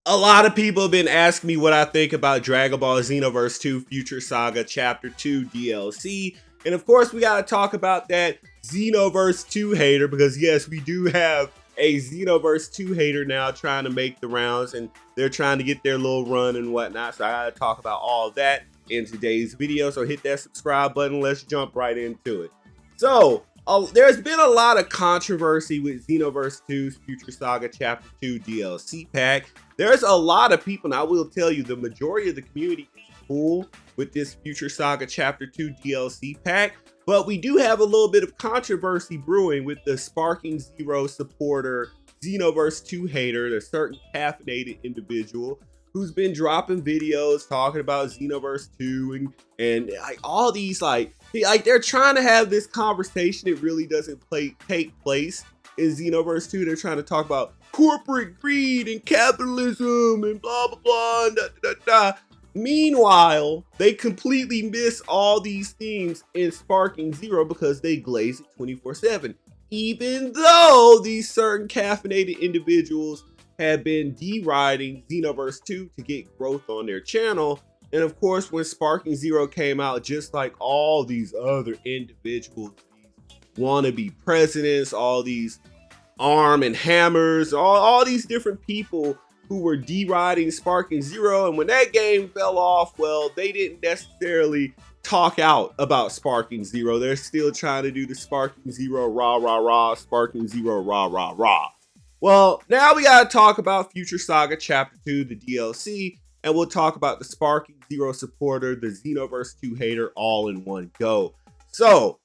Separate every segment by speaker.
Speaker 1: A lot of people have been asking me what I think about Dragon Ball Xenoverse 2 Future Saga Chapter 2 DLC. And of course, we got to talk about that Xenoverse 2 hater because, yes, we do have a Xenoverse 2 hater now trying to make the rounds and they're trying to get their little run and whatnot. So I got to talk about all of that in today's video. So hit that subscribe button. Let's jump right into it. So, there's been a lot of controversy with Xenoverse 2's Future Saga Chapter 2 DLC pack. There's a lot of people, and I will tell you, the majority of the community is cool with this Future Saga Chapter 2 DLC pack, but we do have a little bit of controversy brewing with the Sparking Zero supporter, Xenoverse 2 hater, a certain caffeinated individual who's been dropping videos talking about Xenoverse 2 and like all these like they're trying to have this conversation. It really doesn't take place in Xenoverse 2. They're trying to talk about corporate greed and capitalism and blah blah blah and da, da, da. Meanwhile, they completely miss all these themes in Sparking Zero because they glaze it 24/7. Even though these certain caffeinated individuals have been deriding Xenoverse 2 to get growth on their channel. And of course, when Sparking Zero came out, just like all these other individuals, these wannabe presidents, all these Arm and Hammers, all these different people who were deriding Sparking Zero, and when that game fell off, well, they didn't necessarily talk out about Sparking Zero. They're still trying to do the Sparking Zero rah rah rah, Sparking Zero rah rah rah. Well, now we gotta talk about Future Saga Chapter 2, the DLC, and we'll talk about the Sparking Zero supporter, the Xenoverse 2 hater, all in one go. So,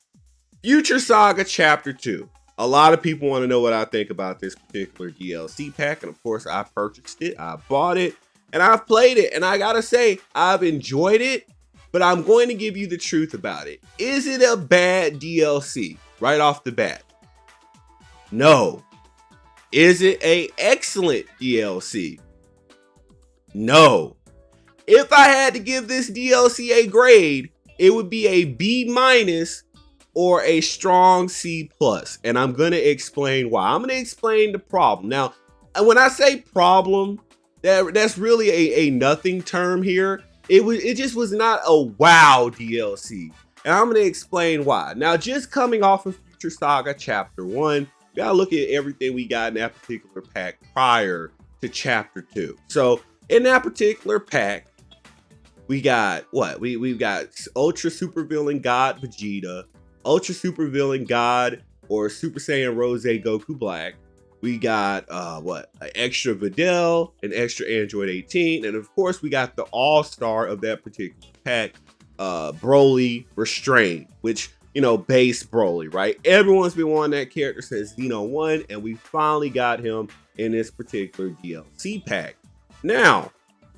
Speaker 1: Future Saga Chapter 2. A lot of people want to know what I think about this particular DLC pack, and of course, I purchased it, I bought it, and I've played it, and I gotta say, I've enjoyed it, but I'm going to give you the truth about it. Is it a bad DLC? Right off the bat. No. Is it an excellent DLC? No. If I had to give this DLC a grade, it would be a B- or a strong C+. And I'm going to explain why. I'm going to explain the problem. Now, when I say problem, that's really a nothing term here. It just was not a wow DLC. And I'm going to explain why. Now, just coming off of Future Saga Chapter 1, we gotta look at everything we got in that particular pack prior to Chapter 2. So in that particular pack, we got what? We've got Ultra Super Villain God Vegeta, Ultra Super Villain God or Super Saiyan Rose Goku Black. We got an extra Videl, an extra Android 18, and of course we got the all-star of that particular pack, Broly Restrained, which, you know, base Broly, right? Everyone's been wanting that character since Xeno 1, and we finally got him in this particular DLC pack. Now,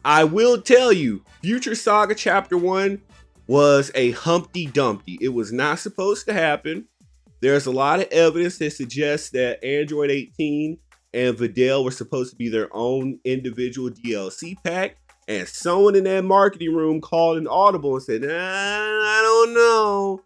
Speaker 1: I will tell you, Future Saga Chapter 1 was a Humpty Dumpty. It was not supposed to happen. There's a lot of evidence that suggests that Android 18 and Videl were supposed to be their own individual DLC pack, and someone in that marketing room called an audible and said, I don't know.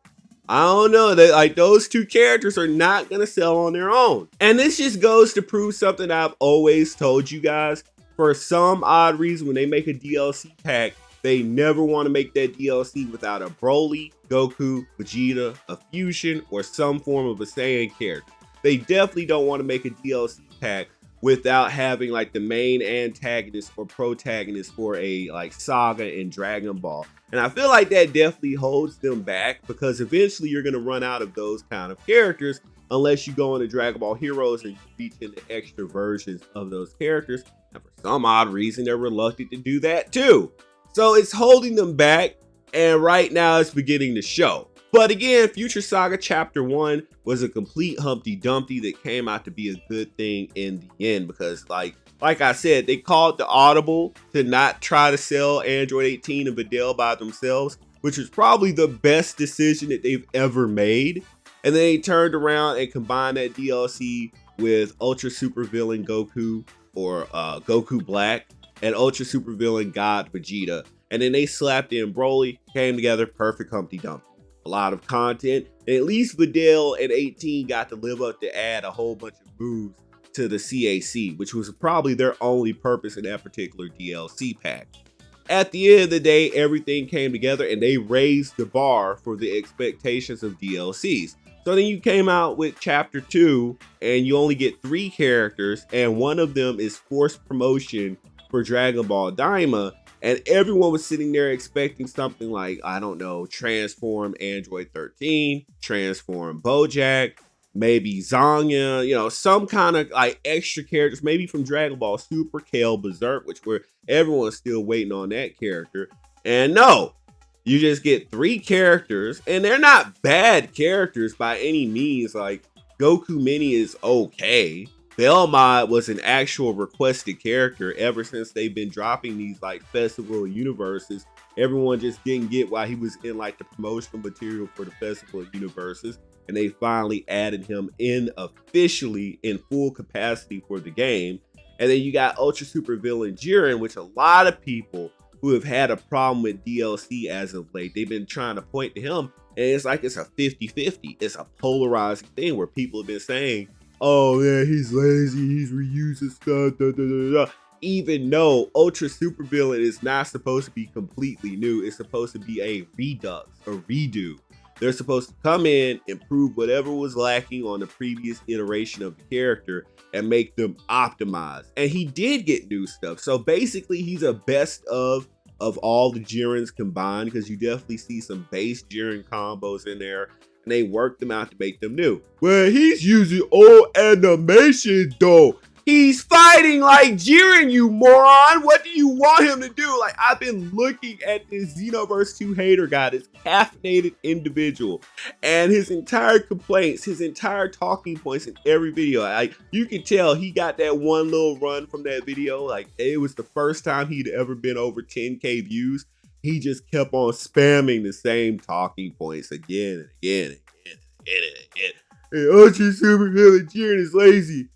Speaker 1: That like those two characters are not gonna sell on their own. And this just goes to prove something I've always told you guys. For some odd reason, when they make a DLC pack, they never want to make that DLC without a Broly, Goku, Vegeta, a Fusion, or some form of a Saiyan character. They definitely don't want to make a DLC pack without having like the main antagonist or protagonist for a like saga in Dragon Ball. And I feel like that definitely holds them back because eventually you're going to run out of those kind of characters unless you go into Dragon Ball Heroes and you reach into extra versions of those characters. And for some odd reason, they're reluctant to do that too. So it's holding them back, and right now it's beginning to show. But again, Future Saga Chapter 1 was a complete Humpty Dumpty that came out to be a good thing in the end because like I said, they called the audible to not try to sell Android 18 and Videl by themselves, which was probably the best decision that they've ever made. And then they turned around and combined that DLC with Ultra Super Villain Goku or Goku Black and Ultra Super Villain God Vegeta. And then they slapped in Broly, came together, perfect Humpty Dumpty. A lot of content, and at least Videl and 18 got to live up to add a whole bunch of moves to the CAC, which was probably their only purpose in that particular DLC pack. At the end of the day, everything came together and they raised the bar for the expectations of DLCs. So then you came out with Chapter 2 and you only get 3 characters, and one of them is forced promotion for Dragon Ball Daima. And everyone was sitting there expecting something like, I don't know, Transform Android 13, Transform Bojack, maybe Zanya, you know, some kind of like extra characters, maybe from Dragon Ball Super, Kale Berserk, which everyone's still waiting on that character. And no, you just get 3 characters, and they're not bad characters by any means. Like Goku Mini is okay. Belmod was an actual requested character ever since they've been dropping these like Festival Universes. Everyone just didn't get why he was in like the promotional material for the Festival Universes, and they finally added him in officially in full capacity for the game. And then you got Ultra Super Villain Jiren, which a lot of people who have had a problem with DLC as of late, they've been trying to point to him, and it's like it's a 50-50. It's a polarizing thing where people have been saying, oh yeah, he's lazy, he's reusing stuff, da, da, da, da. Even though Ultra Super Villain is not supposed to be completely new, it's supposed to be a redux, a redo. They're supposed to come in, improve whatever was lacking on the previous iteration of the character, and make them optimized. And he did get new stuff. So basically, he's a best of all the Jirens combined, because you definitely see some base Jiren combos in there, and they worked them out to make them new. Well, he's using old animation though. He's fighting like Jiren, you moron. What do you want him to do? Like, I've been looking at this Xenoverse 2 hater guy, this caffeinated individual, and his entire complaints, his entire talking points in every video. Like, you can tell he got that one little run from that video. Like, it was the first time he'd ever been over 10K views. He just kept on spamming the same talking points again and again and again and again. Hey, Ultra Super Villain Jiren is lazy.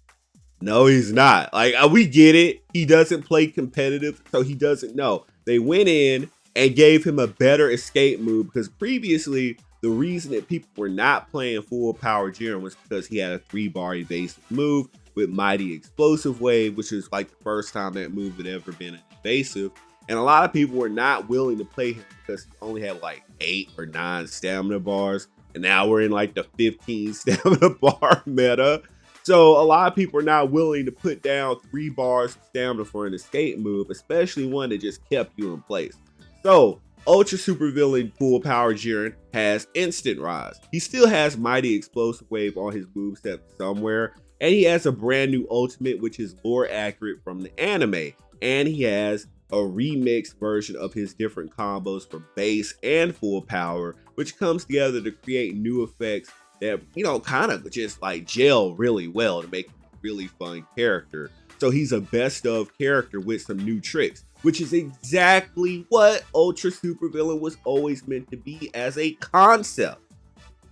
Speaker 1: No, he's not. Like, we get it. He doesn't play competitive, so he doesn't know. They went in and gave him a better escape move, because previously, the reason that people were not playing full power Jiren was because he had a 3-bar evasive move with Mighty Explosive Wave, which is like the first time that move had ever been an evasive. And a lot of people were not willing to play him because he only had like 8 or 9 stamina bars. And now we're in like the 15 stamina bar meta. So a lot of people are not willing to put down 3 bars of stamina for an escape move, especially one that just kept you in place. So Ultra Super Villain Full Power Jiren has Instant Rise. He still has Mighty Explosive Wave on his moveset somewhere, and he has a brand new ultimate which is lore accurate from the anime, and he has a remixed version of his different combos for base and full power, which comes together to create new effects that, you know, kind of just like gel really well to make him a really fun character. So he's a best of character with some new tricks, which is exactly what Ultra Super Villain was always meant to be as a concept.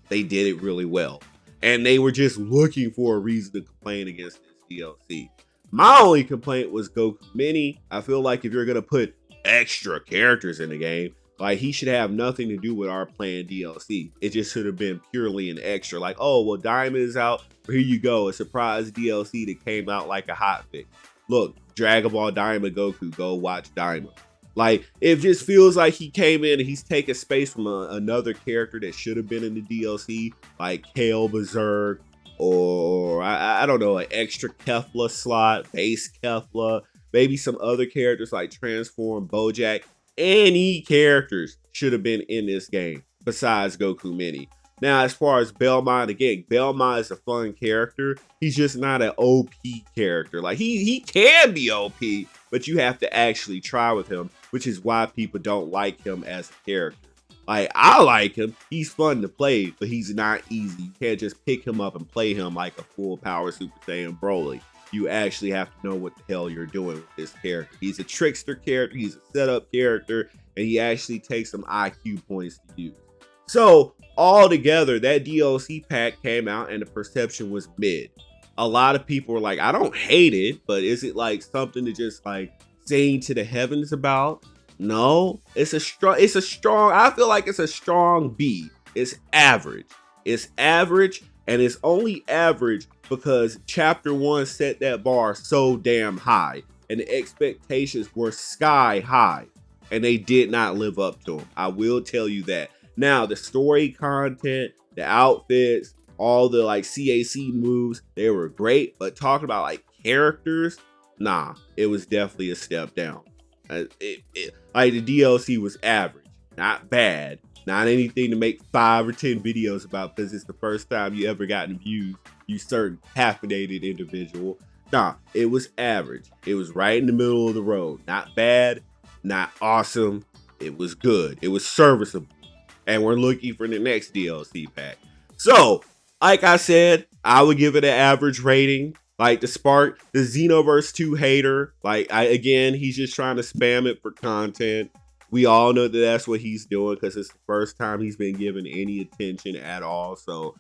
Speaker 1: They did it really well, and they were just looking for a reason to complain against this DLC. My only complaint was Goku Mini. I feel like if you're gonna put extra characters in the game, like, he should have nothing to do with our planned DLC. It just should have been purely an extra. Like, oh, well, Diamond is out. Here you go. A surprise DLC that came out like a hotfix. Look, Dragon Ball Diamond Goku. Go watch Diamond. Like, it just feels like he came in and he's taking space from another character that should have been in the DLC. Like Kale Berserk, or I don't know, an extra Kefla slot, base Kefla. Maybe some other characters like Transform Bojack. Any characters should have been in this game besides Goku Mini. Now, as far as Belmont, again, Belmont is a fun character. He's just not an OP character. Like, he can be OP, but you have to actually try with him, which is why people don't like him as a character. Like, I like him. He's fun to play, but he's not easy. You can't just pick him up and play him like a full power Super Saiyan Broly. You actually have to know what the hell you're doing with this character. He's a trickster character, he's a setup character, and he actually takes some IQ points to use. So, all together, that DLC pack came out and the perception was mid. A lot of people were like, I don't hate it, but is it like something to just like sing to the heavens about? No, it's a strong, I feel like it's a strong B. It's average. It's average, and it's only average because chapter 1 set that bar so damn high and the expectations were sky high and they did not live up to them. I will tell you that. Now, the story content, the outfits, all the like CAC moves, they were great, but talking about like characters, nah, it was definitely a step down. Like the DLC was average, not bad, not anything to make 5 or 10 videos about because it's the first time you ever gotten views, you certain caffeinated individual. Nah, it was average. It was right in the middle of the road. Not bad, not awesome. It was good. It was serviceable. And we're looking for the next DLC pack. So, like I said, I would give it an average rating. Like the Xenoverse 2 hater, again, he's just trying to spam it for content. We all know that that's what he's doing because it's the first time he's been given any attention at all. So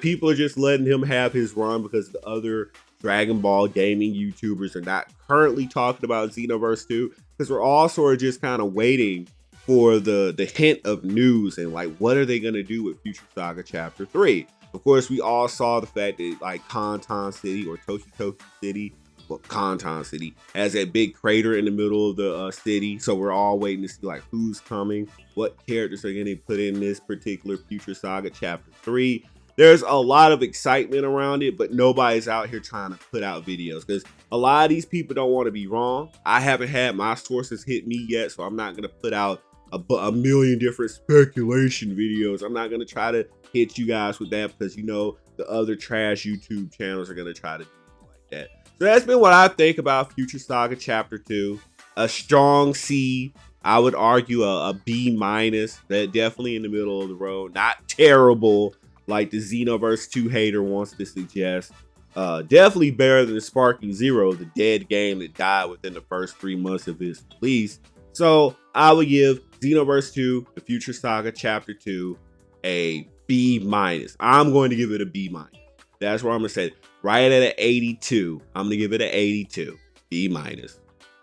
Speaker 1: people are just letting him have his run because the other Dragon Ball gaming YouTubers are not currently talking about Xenoverse 2 because we're all sort of just kind of waiting for the hint of news and like what are they gonna do with Future Saga Chapter 3. Of course, we all saw the fact that like Kanton City or Toki City, well, Kanton City has that big crater in the middle of the city. So we're all waiting to see like who's coming, what characters are going to put in this particular Future Saga Chapter 3. There's a lot of excitement around it, but nobody's out here trying to put out videos because a lot of these people don't want to be wrong. I haven't had my sources hit me yet, so I'm not going to put out a million different speculation videos. I'm not going to try to hit you guys with that because you know the other trash YouTube channels are going to try to do like that. So that's been what I think about Future Saga Chapter 2. A strong C. I would argue a B minus. That definitely in the middle of the road. Not terrible like the Xenoverse 2 hater wants to suggest. Definitely better than the Sparking Zero, the dead game that died within the first 3 months of its release. So I would give Xenoverse 2, the Future Saga Chapter 2, a B minus. I'm going to give it a B minus. That's where I'm going to say right at an 82. I'm going to give it an 82. B minus.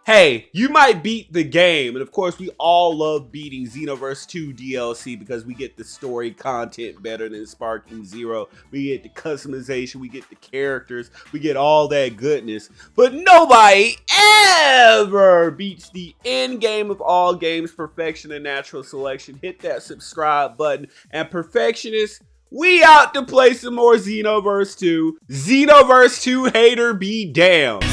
Speaker 1: Hey, you might beat the game. And of course, we all love beating Xenoverse 2 DLC because we get the story content better than Sparking Zero. We get the customization, we get the characters, we get all that goodness. But nobody ever beats the end game of all games, perfection and natural selection. Hit that subscribe button. And perfectionists, we out to play some more Xenoverse 2. Xenoverse 2 hater be damned.